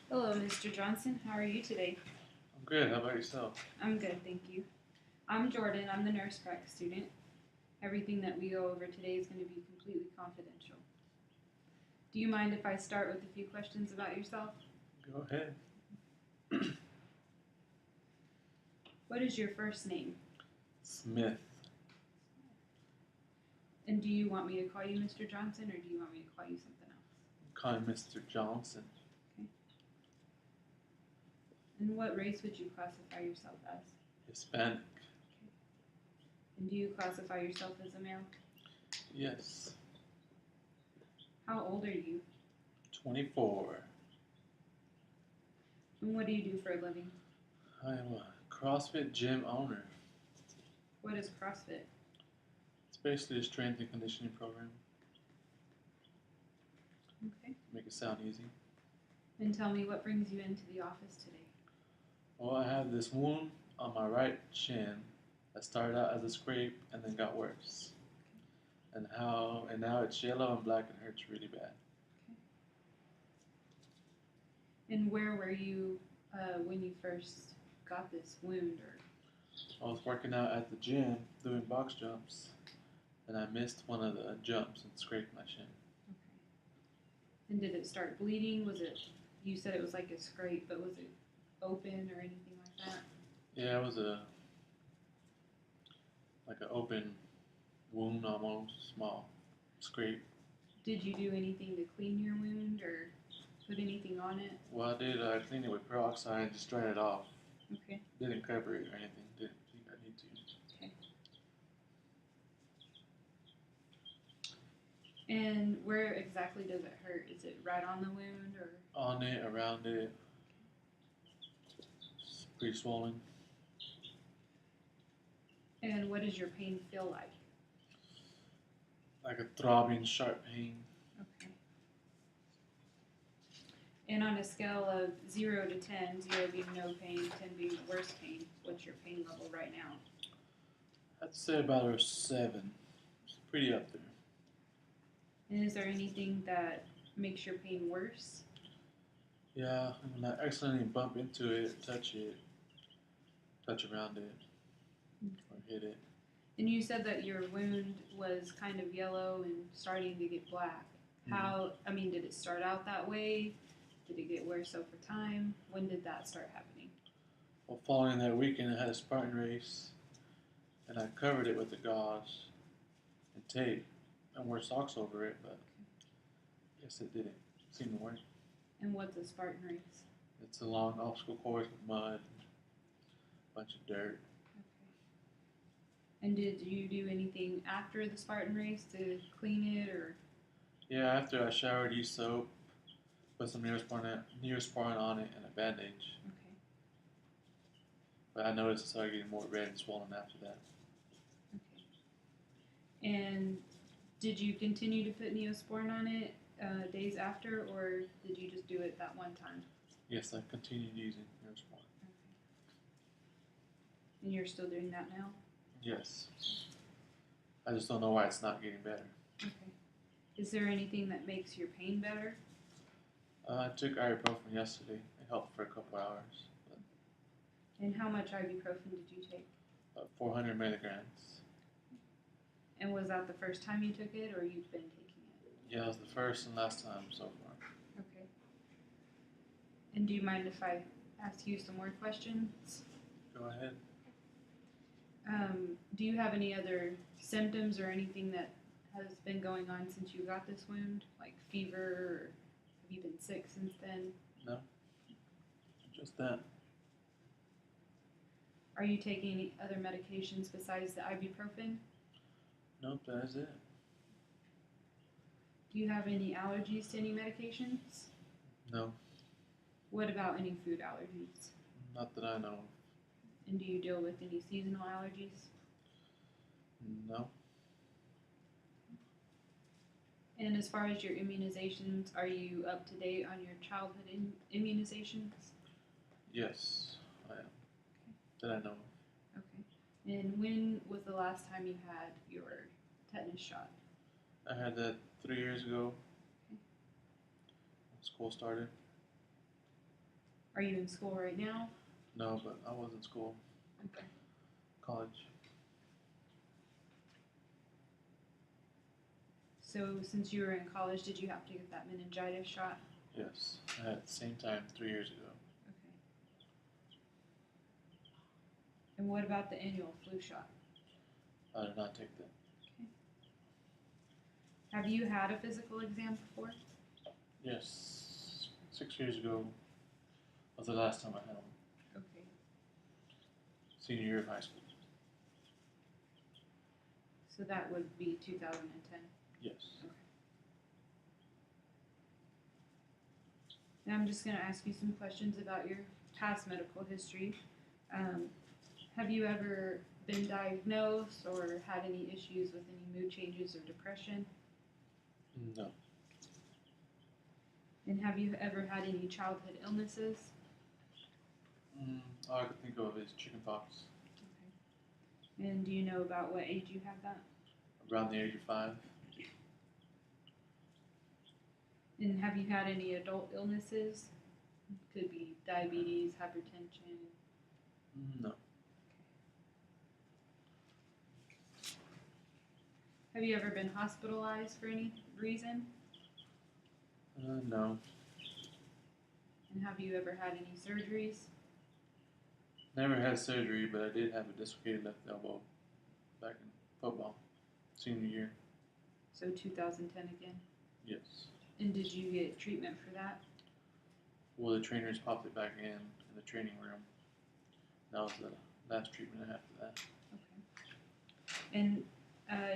Hello, Mr. Johnson. How are you today? I'm good. How about yourself? I'm good, thank you. I'm Jordan. I'm the nurse prac student. Everything that we go over today is going to be completely confidential. Do you mind if I start with a few questions about yourself? Go ahead. What is your first name? Smith. And do you want me to call you Mr. Johnson or do you want me to call you something else? Call him Mr. Johnson. Okay. And what race would you classify yourself as? Hispanic. Okay. And do you classify yourself as a male? Yes. How old are you? 24. And what do you do for a living? I am a CrossFit gym owner. What is CrossFit? It's basically a strength and conditioning program. Okay. Make it sound easy. And tell me what brings you into the office today. Well, I have this wound on my right shin that started out as a scrape and then got worse. And now it's yellow and black and hurts really bad. Okay. And where were you when you first got this wound? Or I was working out at the gym doing box jumps, and I missed one of the jumps and scraped my shin. okay. And did it start bleeding? Was it? You said it was like a scrape, but was it open or anything like that? Yeah, it was like an open wound, almost small scrape. Did you do anything to clean your wound or put anything on it? Well, I did clean it with peroxide and just dried it off. Okay. Didn't cover it or anything. Didn't think I need to. Okay. And where exactly does it hurt? Is it right on the wound or? On it, around it. It's pretty swollen. And what does your pain feel like? Like a throbbing, sharp pain. Okay. And on a scale of 0 to 10, 0 being no pain, 10 being the worst pain, what's your pain level right now? I'd say about a 7. It's pretty up there. And is there anything that makes your pain worse? Yeah, when I accidentally bump into it, touch around it, or hit it. And you said that your wound was kind of yellow and starting to get black. Did it start out that way? Did it get worse over time? When did that start happening? Well, following that weekend, I had a Spartan race, and I covered it with the gauze and tape and wore socks over it, but I guess it didn't seem to work. And what's a Spartan race? It's a long obstacle course with mud and a bunch of dirt. Okay. And did you do anything after the Spartan race to clean it or? Yeah, after I showered, used soap, put some Neosporin on it, and a bandage. Okay. But I noticed it started getting more red and swollen after that. Okay. And did you continue to put Neosporin on it days after, or did you just do it that one time? Yes, I continued using Neosporin. Okay. And you're still doing that now? Yes. I just don't know why it's not getting better. Okay. Is there anything that makes your pain better? I took ibuprofen yesterday. It helped for a couple hours. And how much ibuprofen did you take? 400 milligrams. And was that the first time you took it, or you've been taking it? Yeah, it was the first and last time so far. Okay. And do you mind if I ask you some more questions? Go ahead. Do you have any other symptoms or anything that has been going on since you got this wound? Like fever, or have you been sick since then? No. Just that. Are you taking any other medications besides the ibuprofen? Nope, that is it. Do you have any allergies to any medications? No. What about any food allergies? Not that I know of. And do you deal with any seasonal allergies? No. And as far as your immunizations, are you up to date on your childhood immunizations? Yes, I am. Okay. That I know of. Okay. And when was the last time you had your tetanus shot? I had that 3 years ago Okay. when school started. Are you in school right now? No, but I was in school, Okay. college. So since you were in college, did you have to get that meningitis shot? Yes, I had it at the same time 3 years ago. Okay. And what about the annual flu shot? I did not take that. Okay. Have you had a physical exam before? Yes, 6 years ago was the last time I had one. Okay. Senior year of high school. So that would be 2010. Yes. Okay. And I'm just going to ask you some questions about your past medical history. Have you ever been diagnosed or had any issues with any mood changes or depression? No. And have you ever had any childhood illnesses? All I could think of is chickenpox. Okay. And do you know about what age you had that? Around the age of 5. And have you had any adult illnesses? Could be diabetes, hypertension. No. Have you ever been hospitalized for any reason? No. And have you ever had any surgeries? Never had surgery, but I did have a dislocated left elbow back in football, senior year. So 2010 again. Yes. And did you get treatment for that? Well, the trainers popped it back in the training room. That was the last treatment I had for that. Okay. And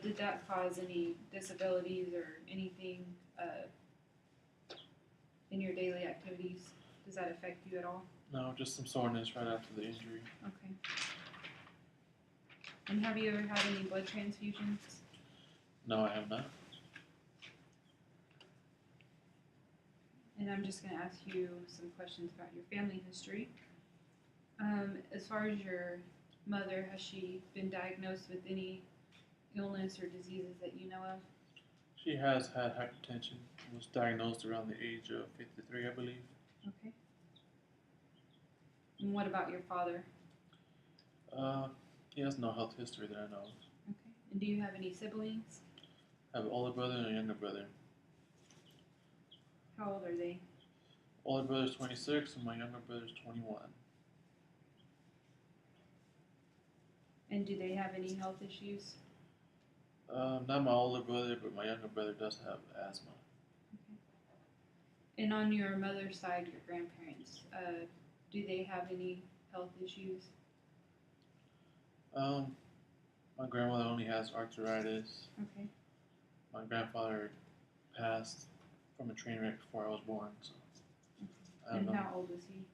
did that cause any disabilities or anything in your daily activities? Does that affect you at all? No, just some soreness right after the injury. Okay. And have you ever had any blood transfusions? No, I have not. And I'm just going to ask you some questions about your family history. As far as your mother, has she been diagnosed with any illness or diseases that you know of? She has had hypertension. Was diagnosed around the age of 53, I believe. Okay. And what about your father? He has no health history that I know of. Okay. And do you have any siblings? I have an older brother and a younger brother. How old are they? Older brother's 26 and my younger brother's 21. And do they have any health issues? Not my older brother, but my younger brother does have asthma. Okay. And on your mother's side, your grandparents, do they have any health issues? My grandmother only has arthritis. Okay. My grandfather passed from a train wreck before I was born, so I don't And know. how old is he?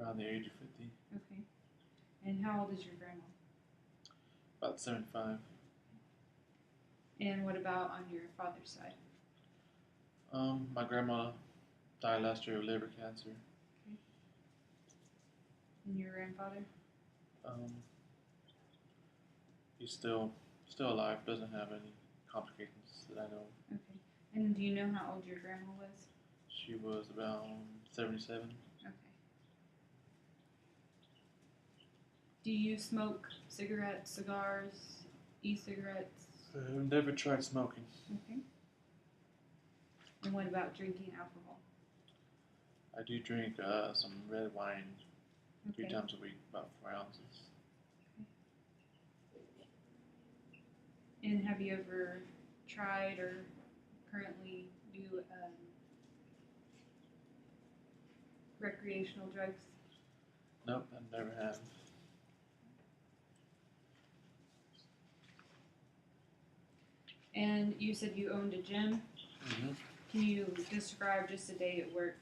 Around the age of 50. Okay. And how old is your grandma? About 75. And what about on your father's side? My grandma died last year of liver cancer. Okay. And your grandfather? He's still alive, doesn't have any complications that I know of. Okay. And do you know how old your grandma was? She was about 77. Okay. Do you smoke cigarettes, cigars, e-cigarettes? I've never tried smoking. Okay. And what about drinking alcohol? I do drink some red wine 3 Okay. times a week, about 4 ounces. And have you ever tried or currently do recreational drugs? Nope, I never have. And you said you owned a gym. Mm-hmm. Can you describe just a day at work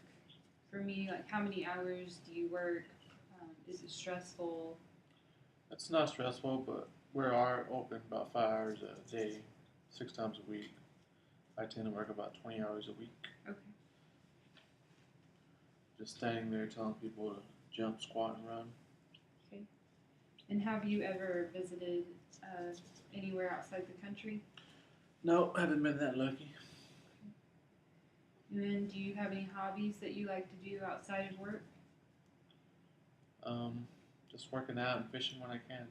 for me? Like, how many hours do you work? Is it stressful? It's not stressful, but we are open about 5 hours a day, 6 times a week. I tend to work about 20 hours a week. Okay. Just standing there telling people to jump, squat, and run. Okay. And have you ever visited anywhere outside the country? No, I haven't been that lucky. And then do you have any hobbies that you like to do outside of work? Just working out and fishing when I can.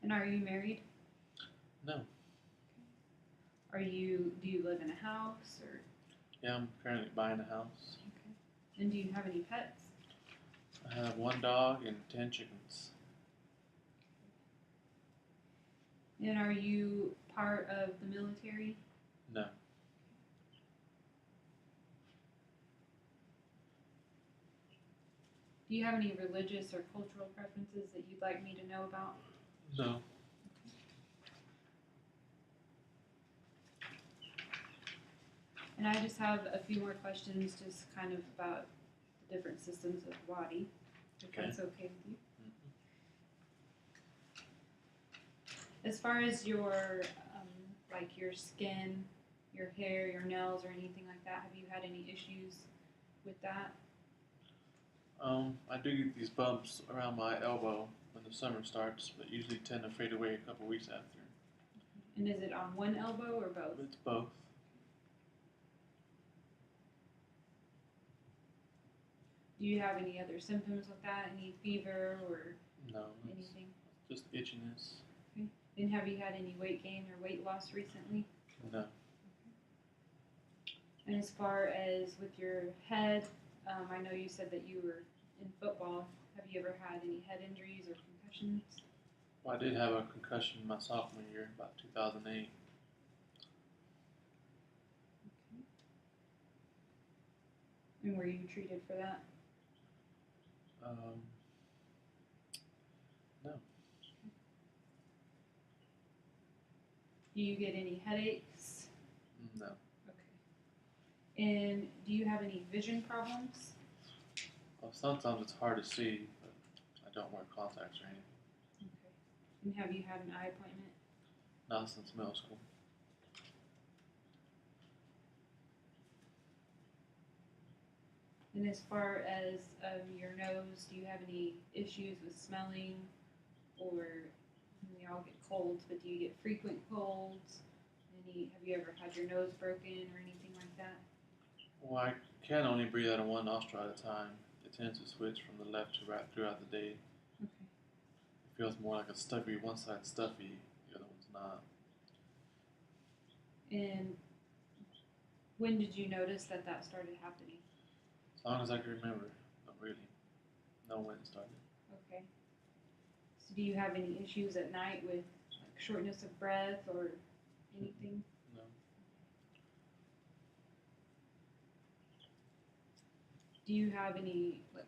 And are you married? No. Do you live in a house or? Yeah, I'm currently buying a house. Okay. And do you have any pets? I have 1 dog and 10 chickens. And are you part of the military? No. Do you have any religious or cultural preferences that you'd like me to know about? No. And I just have a few more questions, just kind of about the different systems of the body, if Okay. that's okay with you. Mm-hmm. As far as your, like your skin, your hair, your nails, or anything like that, have you had any issues with that? I do get these bumps around my elbow when the summer starts, but usually tend to fade away a couple weeks after. And is it on one elbow or both? It's both. Do you have any other symptoms with that? Any fever or No. anything? Just itchiness. Okay. And have you had any weight gain or weight loss recently? No. And as far as with your head, I know you said that you were in football. Have you ever had any head injuries or concussions? Well, I did have a concussion my sophomore year, about 2008. And were you treated for that? No. Do you get any headaches? No. Okay. And do you have any vision problems? Well, sometimes it's hard to see, but I don't wear contacts or anything. Okay. And have you had an eye appointment? Not since middle school. And as far as your nose, do you have any issues with smelling, or we all get colds, but do you get frequent colds? Have you ever had your nose broken or anything like that? Well, I can only breathe out of one nostril at a time. It tends to switch from the left to right throughout the day. Okay. It feels more like a stuffy, one side stuffy, the other one's not. And when did you notice that that started happening? As long as I can remember, not really. Know when it started. Okay. So do you have any issues at night with like shortness of breath or anything? No. Do you have any like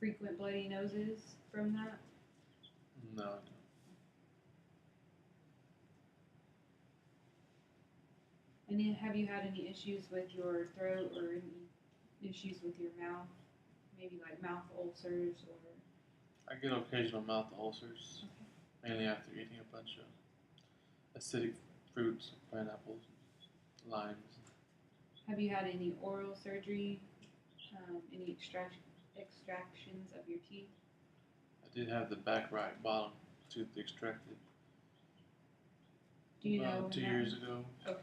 frequent bloody noses from that? No, I don't. And then have you had any issues with your throat or any issues with your mouth? Maybe like mouth ulcers or? I get occasional mouth ulcers, Okay. mainly after eating a bunch of acidic fruits, pineapples, limes. Have you had any oral surgery? Any extractions of your teeth? I did have the back right bottom tooth extracted. Do you know about when 2 that years was? ago. Okay.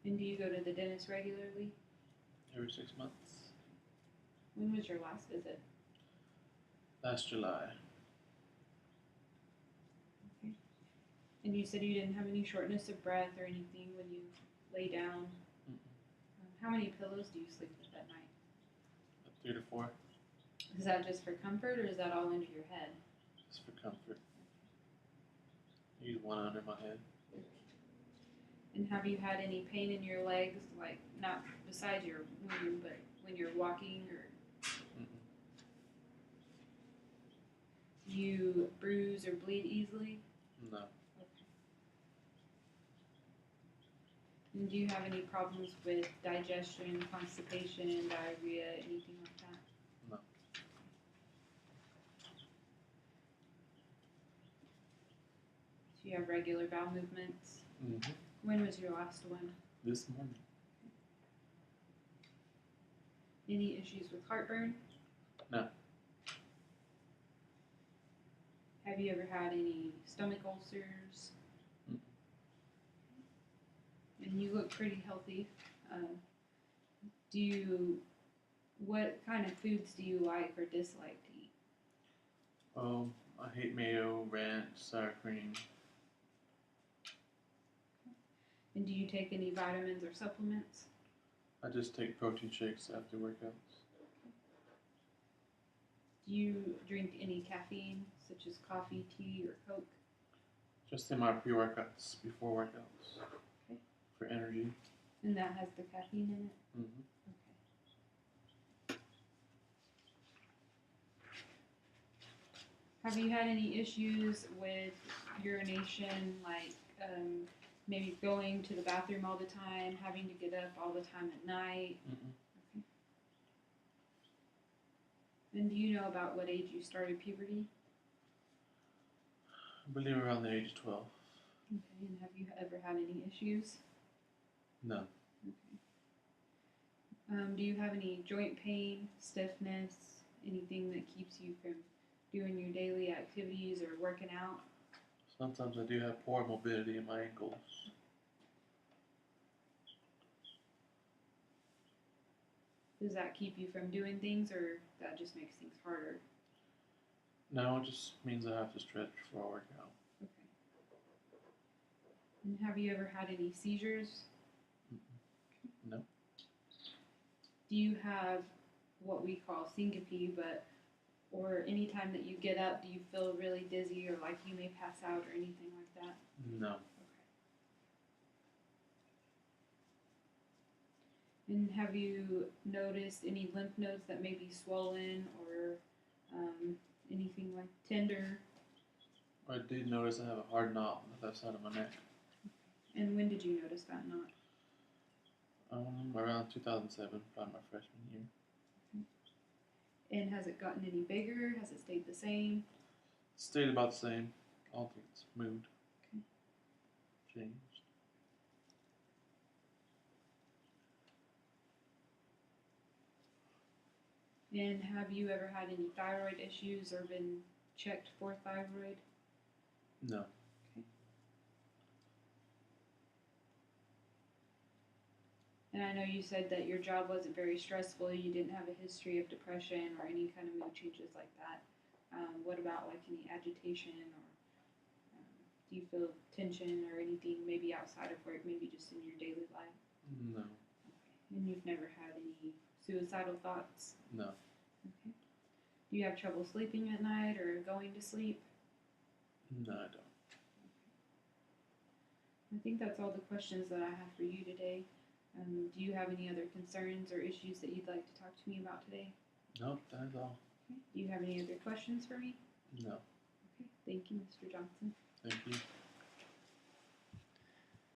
And do you go to the dentist regularly? Every 6 months. When was your last visit? Last July. Okay. And you said you didn't have any shortness of breath or anything when you lay down. How many pillows do you sleep with at night? 3 to 4. Is that just for comfort or is that all under your head? Just for comfort. Use one under my head. And have you had any pain in your legs, like not besides your wound, but when you're walking or do you bruise or bleed easily? No. Okay. And do you have any problems with digestion, constipation, diarrhea, anything like that? No. Do you have regular bowel movements? Mm-hmm. When was your last one? This morning. Any issues with heartburn? No. Have you ever had any stomach ulcers? Mm. And you look pretty healthy. Um, what kind of foods do you like or dislike to eat? I hate mayo, ranch, sour cream. And do you take any vitamins or supplements? I just take protein shakes after workouts. Do you drink any caffeine, such as coffee, tea, or Coke? Just in my pre-workouts before workouts Okay. for energy. And that has the caffeine in it? Mm-hmm. Okay. Have you had any issues with urination, like maybe going to the bathroom all the time, having to get up all the time at night? Mm-mm. Okay. And do you know about what age you started puberty? I believe around the age of 12. Okay. And have you ever had any issues? No. Okay. Do you have any joint pain, stiffness, anything that keeps you from doing your daily activities or working out? Sometimes I do have poor mobility in my ankles. Does that keep you from doing things, or that just makes things harder? No, it just means I have to stretch before I work out. Okay. And have you ever had any seizures? Mm-mm. No. Do you have what we call syncope, or any time that you get up, do you feel really dizzy or like you may pass out or anything like that? No. Okay. And have you noticed any lymph nodes that may be swollen or anything like tender? I did notice I have a hard knot on the left side of my neck. And when did you notice that knot? Around 2007, probably my freshman year. And has it gotten any bigger? Has it stayed the same? It stayed about the same. I don't think it's moved. Okay. Changed. And have you ever had any thyroid issues or been checked for thyroid? No. Okay. And I know you said that your job wasn't very stressful. You didn't have a history of depression or any kind of mood changes like that. What about like any agitation or do you feel tension or anything maybe outside of work, maybe just in your daily life? No. Okay. And you've never had any suicidal thoughts? No. Okay. Do you have trouble sleeping at night or going to sleep? No, I don't. I think that's all the questions that I have for you today. Do you have any other concerns or issues that you'd like to talk to me about today? Nope, that is all. Okay. Do you have any other questions for me? No. Okay. Thank you, Mr. Johnson. Thank you.